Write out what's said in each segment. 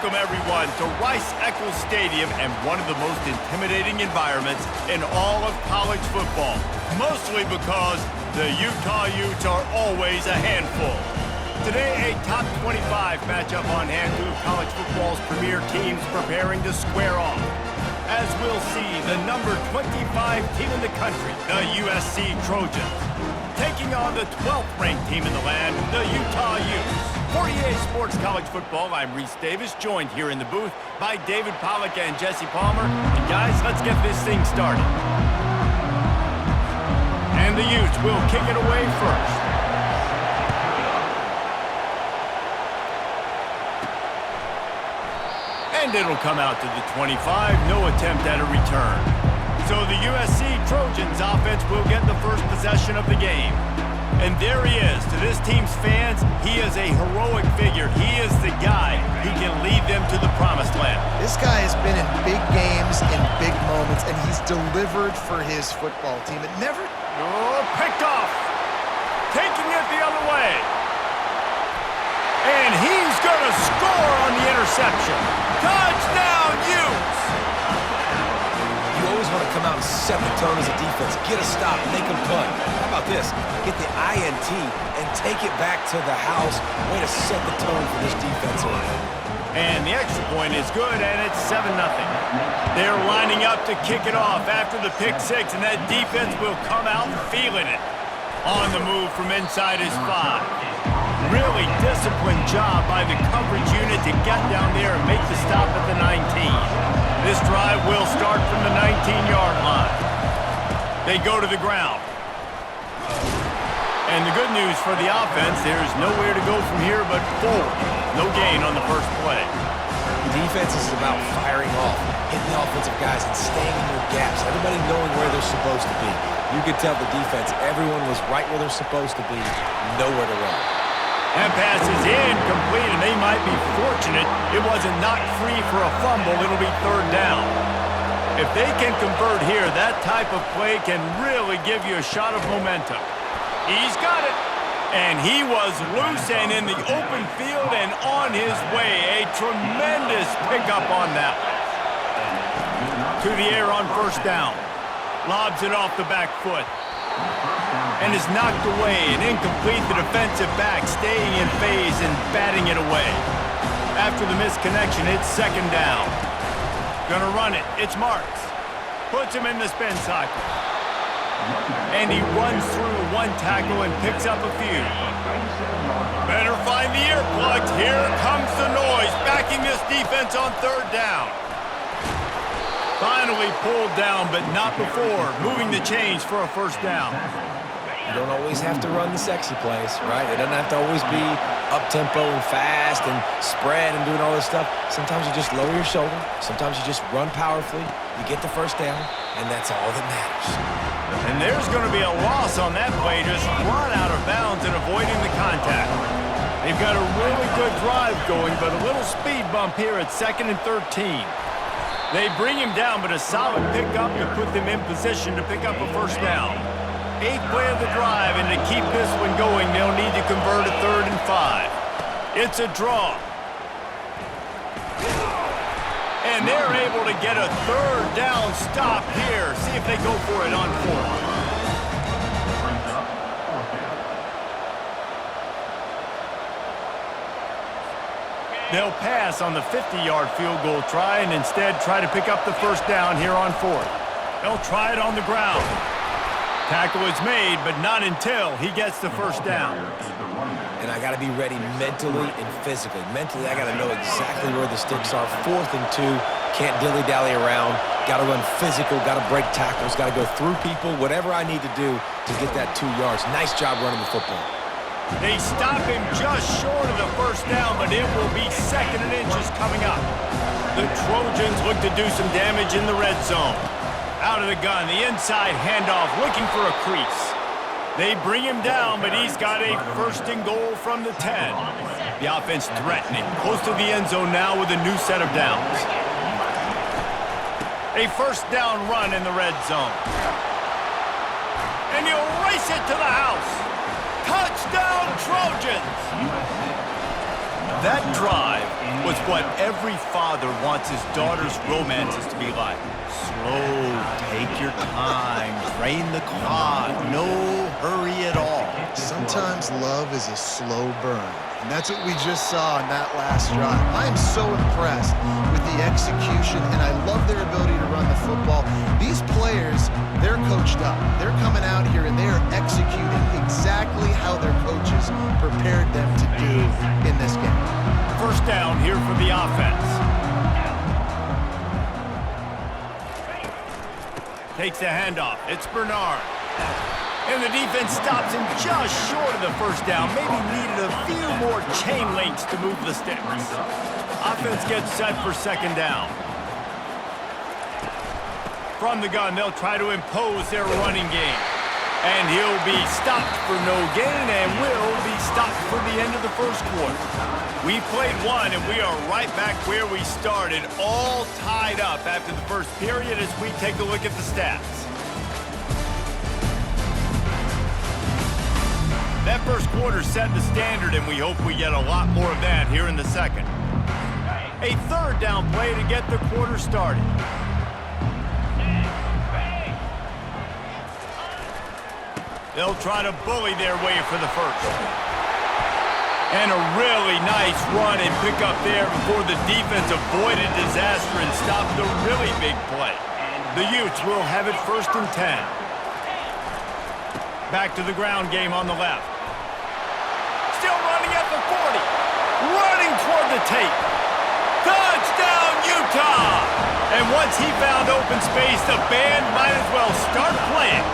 Welcome, everyone, to Rice-Eccles Stadium and one of the most intimidating environments in all of college football, mostly because the Utah Utes are always a handful. Today, a top 25 matchup on hand, two of college football's premier teams preparing to square off. As we'll see, the number 25 team in the country, the USC Trojans, taking on the 12th ranked team in the land, the Utah Utes. For EA Sports College Football, I'm Reese Davis, joined here in the booth by David Pollack and Jesse Palmer. And guys, let's get this thing started. And the Utes will kick it away first. And it'll come out to the 25, no attempt at a return. So the USC Trojans offense will get the first possession of the game. And there he is. To this team's fans, he is a heroic figure. He is the guy who can lead them to the promised land. This guy has been in big games, in big moments, and he's delivered for his football team. It never... Oh, picked off. Taking it the other way. And he's going to score on the interception. Touchdown, Utes! You always want to come out and set the tone as a defense. Get a stop, make them punt. How about this? Get the INT and take it back to the house. Way to set the tone for this defensive line. And the extra point is good, and it's 7-0. They're lining up to kick it off after the pick six, and that defense will come out feeling it. On the move from inside his 5. Really disciplined job by the coverage unit to get down there and make the stop at the 19. This drive will start from the 19-yard line. They go to the ground. And the good news for the offense, there's nowhere to go from here but forward. No gain on the first play. Defense is about firing off, hitting the offensive guys and staying in their gaps. Everybody knowing where they're supposed to be. You could tell the defense, everyone was right where they're supposed to be, nowhere to run. That pass is incomplete, and they might be fortunate it wasn't knocked free for a fumble. It'll be third down. If they can convert here, that type of play can really give you a shot of momentum. He's got it. And he was loose and in the open field and on his way. A tremendous pickup on that one. To the air on first down. Lobs it off the back foot. And is knocked away and incomplete. The defensive back staying in phase and batting it away. After the misconnection, it's second down. Gonna run it. It's Marks. Puts him in the spin cycle. And he runs through one tackle and picks up a few. Better find the earplugs. Here comes the noise, backing this defense on third down. Finally pulled down, but not before. Moving the chains for a first down. You don't always have to run the sexy plays, right? It doesn't have to always be up-tempo and fast and spread and doing all this stuff. Sometimes you just lower your shoulder. Sometimes you just run powerfully. You get the first down, and that's all that matters. And there's going to be a loss on that play, just run out of bounds and avoiding the contact. They've got a really good drive going, but a little speed bump here at 2nd and 13. They bring him down, but a solid pickup to put them in position to pick up a first down. 8th play of the drive, and to keep this one going, they'll need to convert a 3rd and 5. It's a draw. And they're able to get a third down stop here. See if they go for it on 4th. They'll pass on the 50-yard field goal try and instead try to pick up the first down here on 4th. They'll try it on the ground. Tackle is made, but not until he gets the first down. And I got to be ready mentally and physically. Mentally, I got to know exactly where the sticks are. 4th and 2, can't dilly-dally around. Got to run physical, got to break tackles, got to go through people, whatever I need to do to get that 2 yards. Nice job running the football. They stop him just short of the first down, but it will be 2nd and inches coming up. The Trojans look to do some damage in the red zone. Out of the gun, the inside handoff, looking for a crease. They bring him down, but he's got a 1st and goal from the 10. The offense threatening, close to the end zone now with a new set of downs. A first down run in the red zone. And he'll race it to the house. Touchdown, Trojans! That drive was what every father wants his daughter's romances to be like. Slow, take your time, drain the clock, no hurry at all. Sometimes love is a slow burn, and that's what we just saw in that last drive. I am so impressed with the execution, and I love their ability to run the football. These players, they're coached up. They're coming out here, and they are executing exactly how their coaches prepared them to do in this game. First down here for the offense. Takes the handoff. It's Bernard. And the defense stops him just short of the first down. Maybe needed a few more chain links to move the sticks. Offense gets set for second down. From the gun, they'll try to impose their running game. And he'll be stopped for no gain and will be stopped for the end of the first quarter. We've played one, and we are right back where we started, all tied up after the first period as we take a look at the stats. That first quarter set the standard, and we hope we get a lot more of that here in the second. A third down play to get the quarter started. They'll try to bully their way for the first. And a really nice run and pick up there before the defense avoided disaster and stopped a really big play. The Utes will have it 1st and 10. Back to the ground game on the left. Still running at the 40. Running toward the tape. Touchdown, Utah! And once he found open space, the band might as well start playing.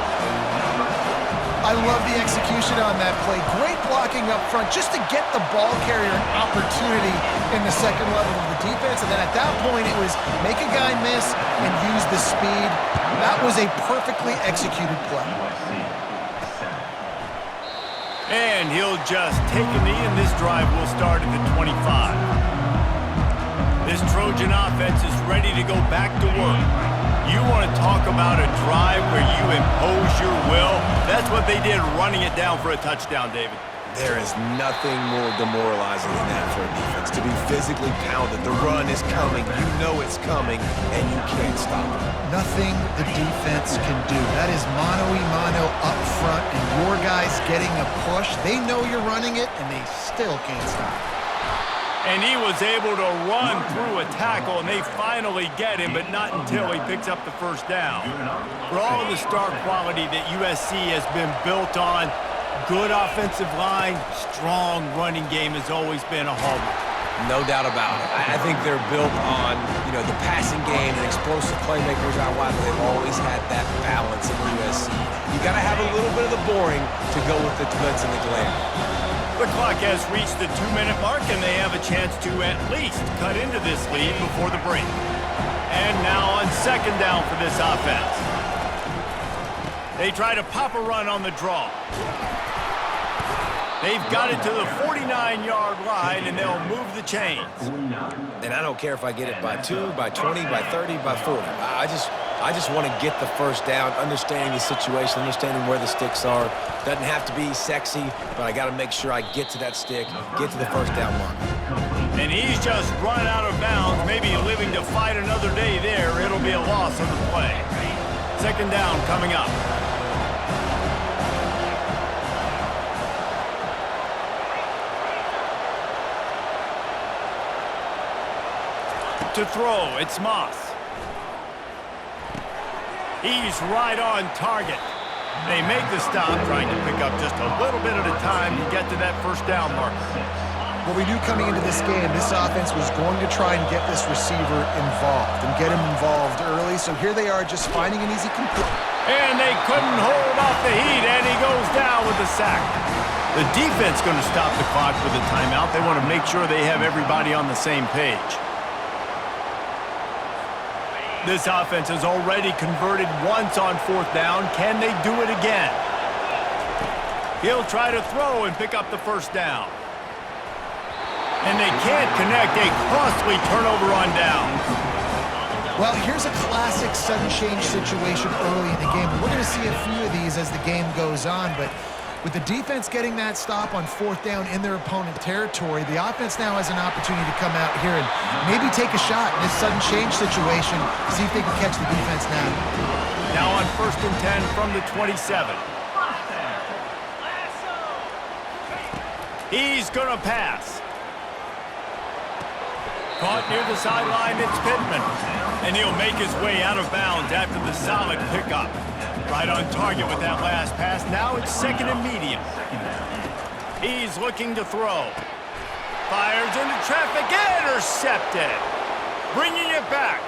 I love the execution on that play. Great blocking up front just to get the ball carrier an opportunity in the second level of the defense. And then at that point, it was make a guy miss and use the speed. That was a perfectly executed play. And he'll just take a knee, and this drive will start at the 25. This Trojan offense is ready to go back to work. You want to talk about a drive where you impose your will? That's what they did, running it down for a touchdown, David. There is nothing more demoralizing than that for a defense. To be physically pounded, the run is coming, you know it's coming, and you can't stop it. Nothing the defense can do. That is mano-a-mano up front, and your guys getting a push. They know you're running it, and they still can't stop it. And he was able to run through a tackle, and they finally get him, but not until he picks up the first down. For all the star quality that USC has been built on, good offensive line, strong running game has always been a hallmark. No doubt about it. I think they're built on, the passing game and explosive playmakers out wide. They've always had that balance in USC. You got to have a little bit of the boring to go with the glitz and the glamour. The clock has reached the 2-minute mark, and they have a chance to at least cut into this lead before the break. And now on second down for this offense. They try to pop a run on the draw. They've got it to the 49-yard line, and they'll move the chains. And I don't care if I get it by 2, by 20, by 30, by 40. I just want to get the first down, understanding the situation, understanding where the sticks are. Doesn't have to be sexy, but I got to make sure I get to that stick, get to the first down mark. And he's just run out of bounds, maybe living to fight another day there. It'll be a loss on the play. Second down coming up. To throw, it's Moss. He's right on target. They make the stop, trying to pick up just a little bit at a time to get to that first down marker. What we knew coming into this game, this offense was going to try and get this receiver involved and get him involved early. So here they are just finding an easy complete. And they couldn't hold off the heat, and he goes down with the sack. The defense going to stop the clock with a timeout. They want to make sure they have everybody on the same page. This offense has already converted once on fourth down. Can they do it again? He'll try to throw and pick up the first down. And they can't connect. A costly turnover on downs. Well, here's a classic sudden change situation early in the game. We're going to see a few of these as the game goes on, but With the defense getting that stop on 4th down in their opponent territory, the offense now has an opportunity to come out here and maybe take a shot in this sudden change situation, see if they can catch the defense now. Now on 1st and 10 from the 27. He's going to pass. Caught near the sideline, it's Pittman. And he'll make his way out of bounds after the solid pickup. Right on target with that last pass. Now it's 2nd and medium. He's looking to throw. Fires into traffic, intercepted. Bringing it back.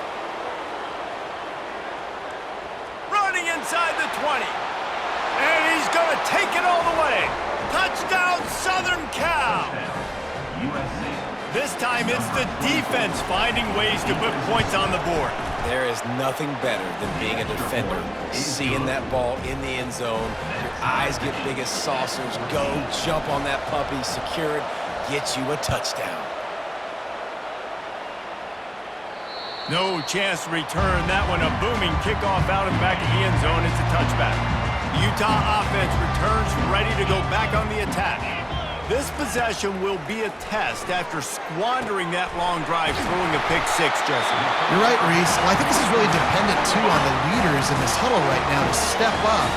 Running inside the 20. And he's going to take it all the way. Touchdown, Southern Cal. USC. This time it's the defense finding ways to put points on the board. There is nothing better than being a defender. Seeing that ball in the end zone, your eyes get big as saucers. Go, jump on that puppy, secure it, get you a touchdown. No chance to return that one. A booming kickoff out of the back of the end zone. It's a touchback. The Utah offense returns ready to go back on the attack. This possession will be a test after squandering that long drive throwing a pick six, Jesse. You're right, Reese. Well, I think this is really dependent, too, on the leaders in this huddle right now to step up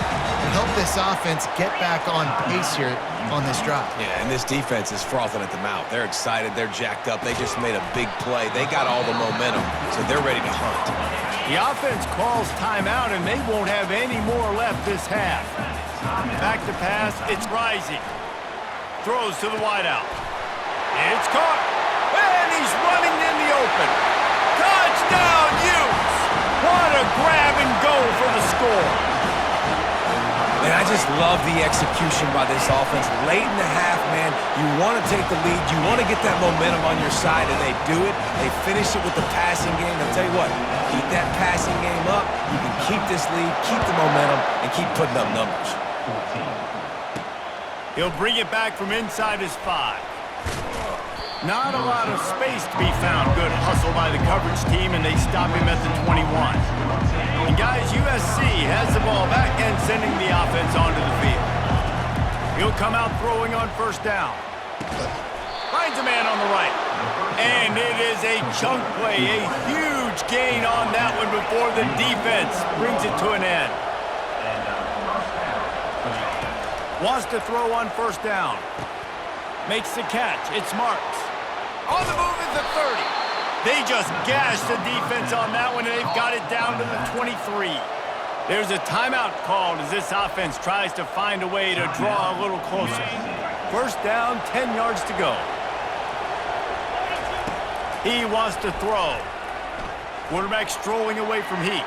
and help this offense get back on pace here on this drive. Yeah, and this defense is frothing at the mouth. They're excited. They're jacked up. They just made a big play. They got all the momentum, so they're ready to hunt. The offense calls timeout, and they won't have any more left this half. Back to pass. It's Rising. Throws to the wideout. It's caught. And he's running in the open. Touchdown, Utes! What a grab and go for the score. And I just love the execution by this offense. Late in the half, man, you want to take the lead. You want to get that momentum on your side, and they do it. They finish it with the passing game. I'll tell you what, keep that passing game up. You can keep this lead, keep the momentum, and keep putting up numbers. He'll bring it back from inside his 5. Not a lot of space to be found. Good hustle by the coverage team, and they stop him at the 21. And guys, USC has the ball back and sending the offense onto the field. He'll come out throwing on 1st down. Finds a man on the right. And it is a chunk play, a huge gain on that one before the defense brings it to an end. Wants to throw on 1st down. Makes the catch. It's Marks. On the move is the 30. They just gashed the defense on that one, and they've got it down to the 23. There's a timeout called as this offense tries to find a way to draw a little closer. 1st down, 10 yards to go. He wants to throw. Quarterback strolling away from Heat.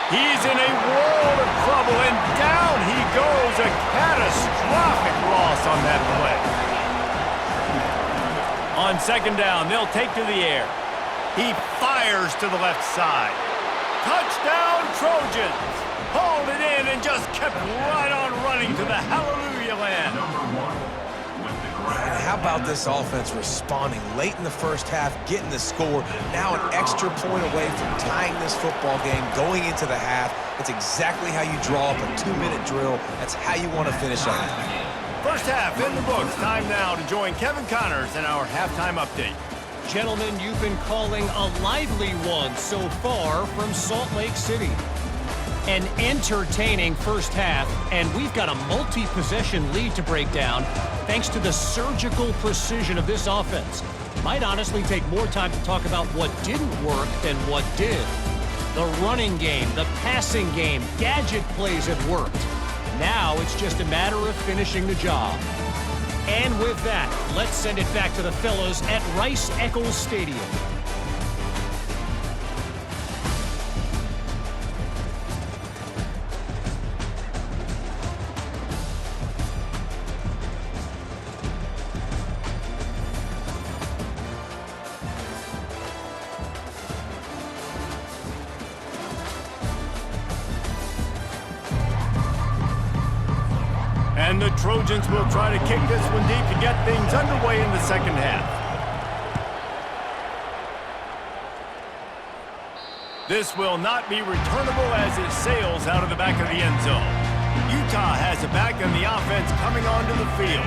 He's in a world of trouble, and down he goes. A catastrophic loss on that play. On 2nd down, they'll take to the air. He fires to the left side. Touchdown, Trojans. Hauled it in and just kept right on running to the hallelujah land. And how about this offense responding late in the 1st half, getting the score, now an extra point away from tying this football game, going into the half. That's exactly how you draw up a 2-minute drill. That's how you want to finish on it. 1st half in the books. Time now to join Kevin Connors in our halftime update. Gentlemen, you've been calling a lively one so far from Salt Lake City. An entertaining 1st half, and we've got a multi-possession lead to break down thanks to the surgical precision of this offense. Might honestly take more time to talk about what didn't work than what did. The running game, the passing game, gadget plays have worked. Now it's just a matter of finishing the job. And with that, let's send it back to the fellows at Rice-Eccles Stadium. And the Trojans will try to kick this one deep to get things underway in the 2nd half. This will not be returnable as it sails out of the back of the end zone. Utah has it back on the offense coming onto the field.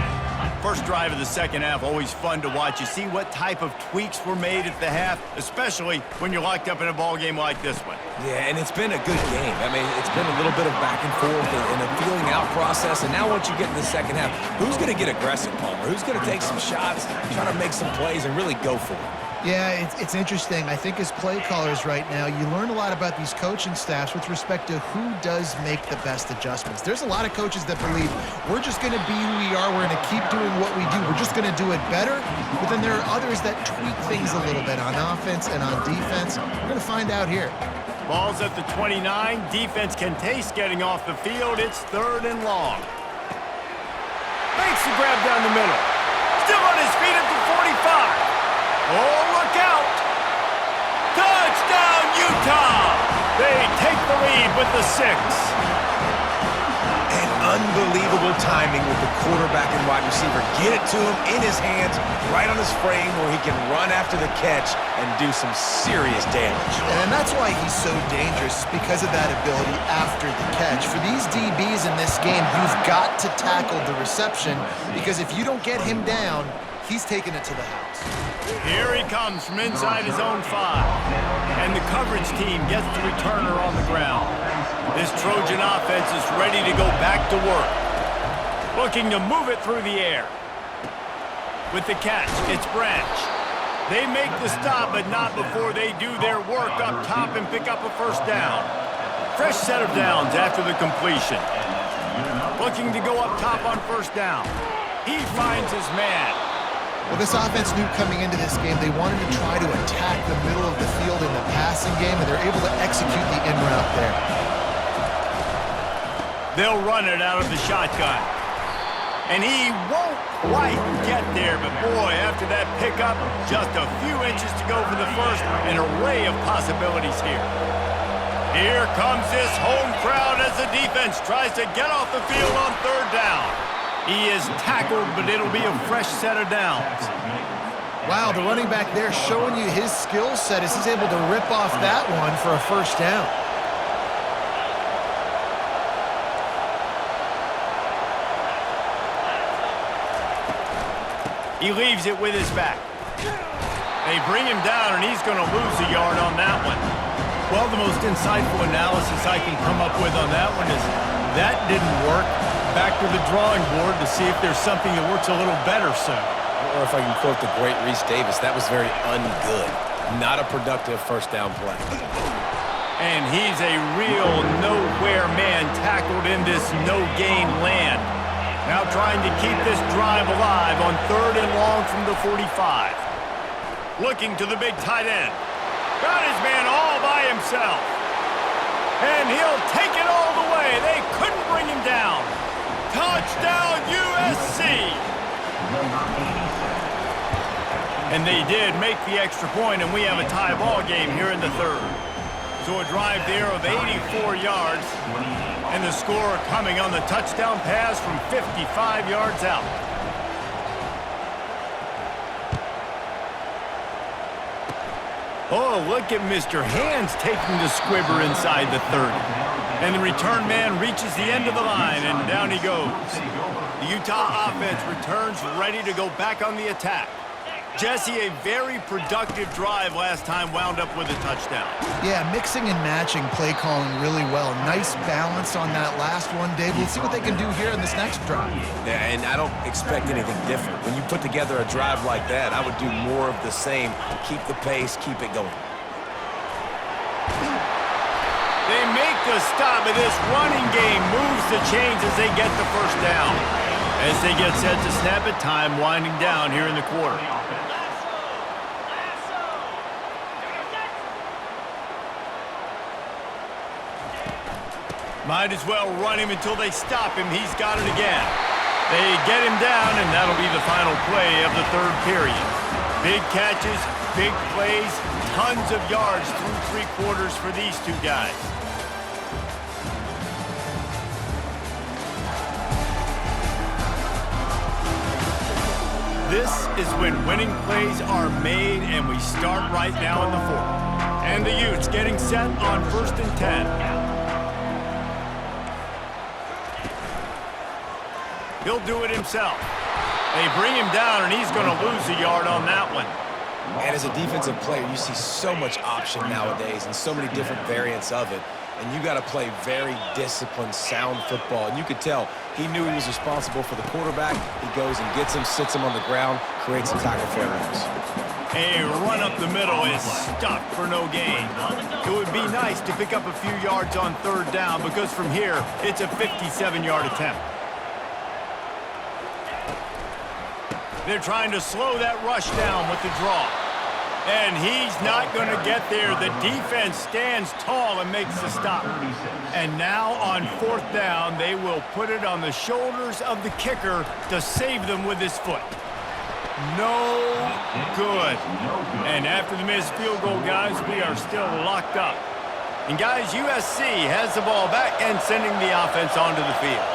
First drive of the second half, always fun to watch. You see what type of tweaks were made at the half, especially when you're locked up in a ball game like this one. Yeah, and it's been a good game. I mean, it's been a little bit of back and forth and a feeling out process. And now once you get in the second half, who's going to get aggressive, Palmer? Who's going to take some shots, try to make some plays, and really go for it? Yeah, it's interesting. I think as play callers right now, you learn a lot about these coaching staffs with respect to who does make the best adjustments. There's a lot of coaches that believe we're just going to be who we are. We're going to keep doing what we do. We're just going to do it better. But then there are others that tweak things a little bit on offense and on defense. We're going to find out here. Ball's at the 29. Defense can taste getting off the field. It's 3rd and long. Makes the grab down the middle. Still on his feet at the 45. Oh, look out! Touchdown, Utah! They take the lead with the 6. And unbelievable timing with the quarterback and wide receiver. Get it to him in his hands, right on his frame where he can run after the catch and do some serious damage. And that's why he's so dangerous, because of that ability after the catch. For these DBs in this game, you've got to tackle the reception, because if you don't get him down, he's taking it to the house. Here he comes from inside his own 5. And the coverage team gets the returner on the ground. This Trojan offense is ready to go back to work. Looking to move it through the air. With the catch, it's Branch. They make the stop, but not before they do their work up top and pick up a first down. Fresh set of downs after the completion. Looking to go up top on first down. He finds his man. Well, this offense knew coming into this game they wanted to try to attack the middle of the field in the passing game, and they're able to execute the in route there. They'll run it out of the shotgun. And he won't quite get there, but boy, after that pickup, just a few inches to go for the first. An array of possibilities here. Here comes this home crowd as the defense tries to get off the field on 3rd down. He is tackled, but it'll be a fresh set of downs. Wow, the running back there showing you his skill set as he's able to rip off that one for a first down. He leaves it with his back. They bring him down, and he's going to lose a yard on that one. Well, the most insightful analysis I can come up with on that one is that didn't work. Back to the drawing board to see if there's something that works a little better, sir. Or if I can quote the great Reese Davis, that was very ungood. Not a productive first down play. And he's a real nowhere man tackled in this no-gain land. Now trying to keep this drive alive on 3rd and long from the 45. Looking to the big tight end. Got his man all by himself. And he'll take it all the way. They couldn't bring him down. Touchdown, USC! And they did make the extra point, and we have a tie ball game here in the 3rd. So a drive there of 84 yards, and the score coming on the touchdown pass from 55 yards out. Oh, look at Mr. Hands taking the squibber inside the 30. And the return man reaches the end of the line, and down he goes. The Utah offense returns ready to go back on the attack. Jesse, a very productive drive last time, wound up with a touchdown. Yeah, mixing and matching play calling really well. Nice balance on that last one, Dave. We'll see what they can do here in this next drive. Yeah, and I don't expect anything different. When you put together a drive like that, I would do more of the same. Keep the pace, keep it going. They make the stop, and this running game moves the chains as they get the first down. As they get set to snap it, time winding down here in the quarter. Might as well run him until they stop him. He's got it again. They get him down, and that'll be the final play of the 3rd period. Big catches, big plays, tons of yards through 3 quarters for these two guys. This is when winning plays are made, and we start right now in the 4th. And the Utes getting set on 1st and 10. He'll do it himself. They bring him down, and he's going to lose a yard on that one. And as a defensive player, you see so much option nowadays and so many different variants of it. And you got to play very disciplined, sound football. And you could tell he knew he was responsible for the quarterback. He goes and gets him, sits him on the ground, creates some tackle failures. A run up the middle is stuck for no gain. It would be nice to pick up a few yards on third down because from here, it's a 57-yard attempt. They're trying to slow that rush down with the draw. And he's not going to get there. The defense stands tall and makes the stop. And now on fourth down, they will put it on the shoulders of the kicker to save them with his foot. No good. And after the missed field goal, guys, we are still locked up. And guys, USC has the ball back and sending the offense onto the field.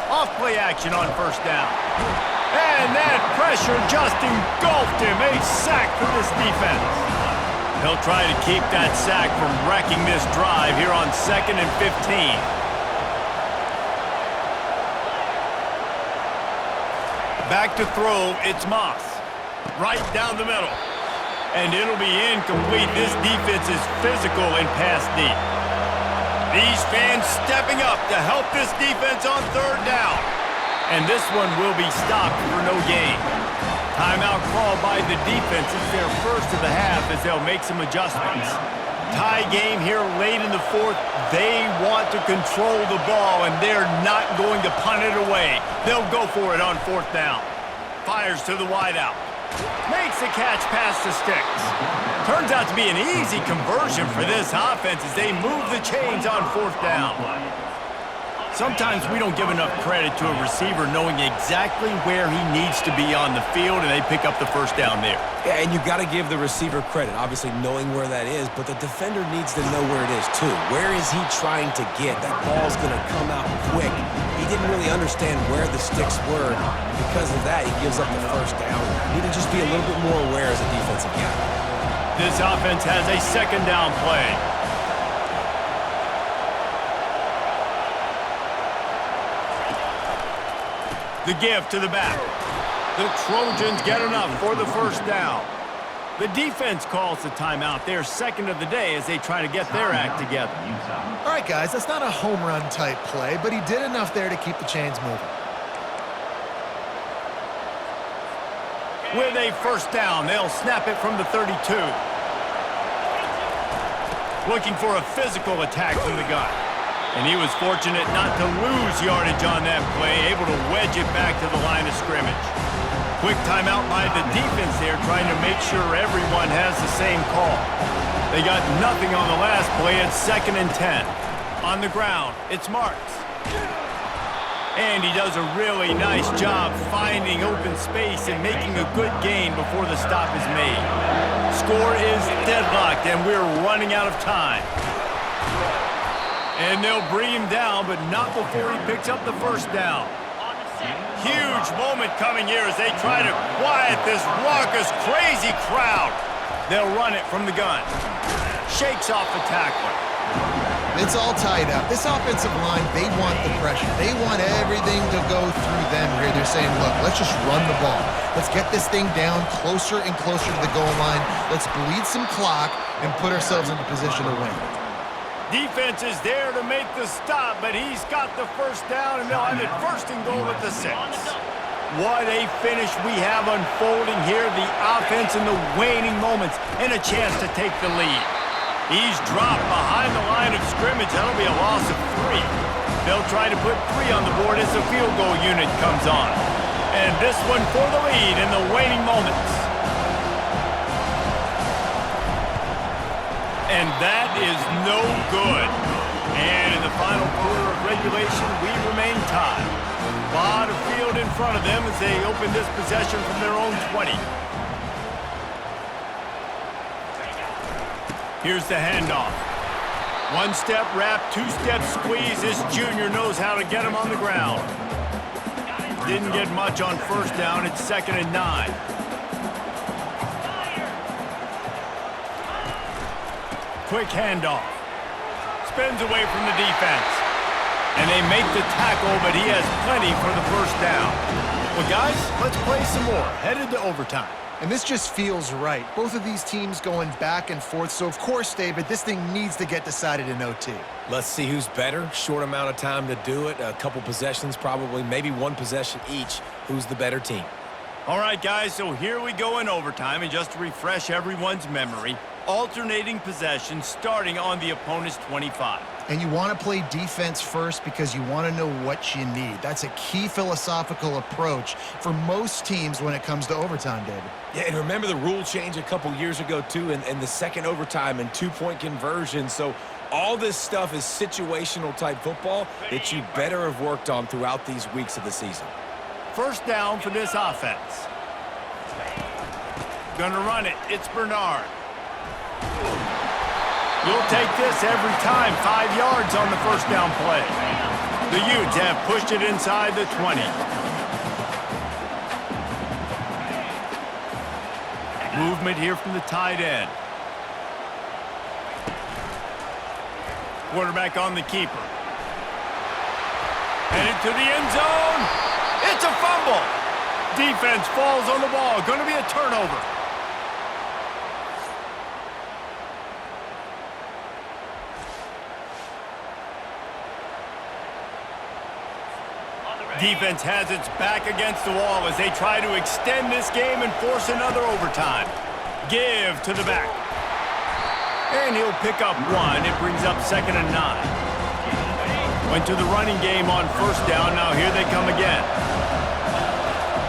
Off play action on first down. And that pressure just engulfed him. A sack for this defense. He'll try to keep that sack from wrecking this drive here on 2nd and 15. Back to throw, it's Moss. Right down the middle. And it'll be incomplete. This defense is physical and pass deep. These fans stepping up to help this defense on third down. And this one will be stopped for no gain. Timeout called by the defense. It's their first of the half as they'll make some adjustments. Tie game here late in the fourth. They want to control the ball, and they're not going to punt it away. They'll go for it on fourth down. Fires to the wideout. Makes the catch past the sticks. Turns out to be an easy conversion for this offense as they move the chains on fourth down. Sometimes we don't give enough credit to a receiver knowing exactly where he needs to be on the field, and they pick up the first down there. Yeah, and you got to give the receiver credit, obviously knowing where that is, but the defender needs to know where it is too. Where is he trying to get? That ball's going to come out quick. He didn't really understand where the sticks were. Because of that, he gives up the first down. Need to just be a little bit more aware as a defensive guy. This offense has a second down play. The give to the back. The Trojans get enough for the first down. The defense calls the timeout. They're second of the day as they try to get their act together. All right, guys, that's not a home run type play, but he did enough there to keep the chains moving. With a first down, they'll snap it from the 32. Looking for a physical attack from the gun. And he was fortunate not to lose yardage on that play, able to wedge it back to the line of scrimmage. Quick timeout by the defense there, trying to make sure everyone has the same call. They got nothing on the last play. It's 2nd and 10. On the ground, it's Marks. And he does a really nice job finding open space and making a good gain before the stop is made. Score is deadlocked, and we're running out of time. And they'll bring him down, but not before he picks up the first down. Huge moment coming here as they try to quiet this raucous, crazy crowd. They'll run it from the gun. Shakes off the tackler. It's all tied up. This offensive line, they want the pressure. They want everything to go through them here. They're saying, look, let's just run the ball. Let's get this thing down closer and closer to the goal line. Let's bleed some clock and put ourselves in a position to win. Defense is there to make the stop, but he's got the first down, and they'll have it 1st and goal at the 6. What a finish we have unfolding here. The offense in the waning moments and a chance to take the lead. He's dropped behind the line of scrimmage. That'll be a loss of 3. They'll try to put 3 on the board as the field goal unit comes on. And this one for the lead in the waning moments. And that is no good. And in the final quarter of regulation, we remain tied. A lot of field in front of them as they open this possession from their own 20. Here's the handoff. 1-step wrap, 2-step squeeze. This junior knows how to get him on the ground. Didn't get much on first down. It's 2nd and 9. Quick handoff. Spins away from the defense. And they make the tackle, but he has plenty for the first down. Well, guys, let's play some more. Headed to overtime. And this just feels right. Both of these teams going back and forth. So, of course, David, this thing needs to get decided in OT. Let's see who's better. Short amount of time to do it. A couple possessions probably, maybe one possession each. Who's the better team? All right, guys, so here we go in overtime. And just to refresh everyone's memory, alternating possessions starting on the opponent's 25. And you want to play defense first because you want to know what you need. That's a key philosophical approach for most teams when it comes to overtime, David. Yeah, and remember the rule change a couple years ago, too, and the second overtime and two-point conversion. So all this stuff is situational type football that you better have worked on throughout these weeks of the season. First down for this offense. Gonna run it. It's Bernard. You'll take this every time. 5 yards on the first down play. The Utes have pushed it inside the 20. Movement here from the tight end. Quarterback on the keeper. Headed to the end zone. It's a fumble. Defense falls on the ball. Going to be a turnover. Defense has its back against the wall as they try to extend this game and force another overtime. Give to the back. And he'll pick up one. It brings up 2nd and 9. Went to the running game on first down. Now here they come again.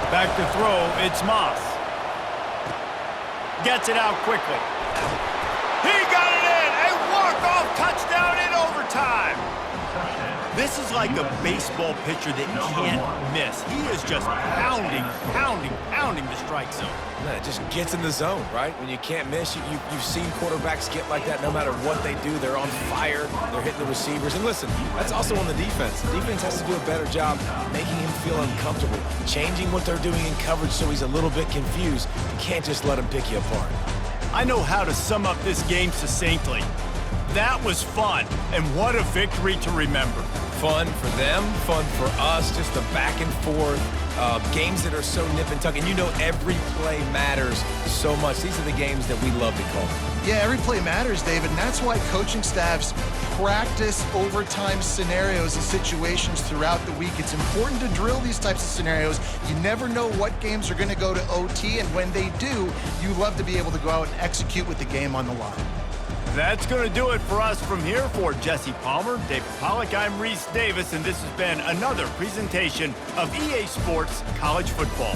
Back to throw. It's Moss. Gets it out quickly. He got it in. A walk-off touchdown in overtime. This is like a baseball pitcher that can't miss. He is just pounding the strike zone. Man, it just gets in the zone, right? When you can't miss, you've seen quarterbacks get like that no matter what they do. They're on fire. They're hitting the receivers. And listen, that's also on the defense. The defense has to do a better job making him feel uncomfortable, changing what they're doing in coverage so he's a little bit confused. You can't just let him pick you apart. I know how to sum up this game succinctly. That was fun, and what a victory to remember. Fun for them, fun for us, just the back and forth, games that are so nip and tuck. And you know every play matters so much. These are the games that we love to call. Yeah, every play matters, David, and that's why coaching staffs practice overtime scenarios and situations throughout the week. It's important to drill these types of scenarios. You never know what games are going to go to OT, and when they do, you love to be able to go out and execute with the game on the line. That's going to do it for us from here. For Jesse Palmer, David Pollack, I'm Reese Davis, and this has been another presentation of EA Sports College Football.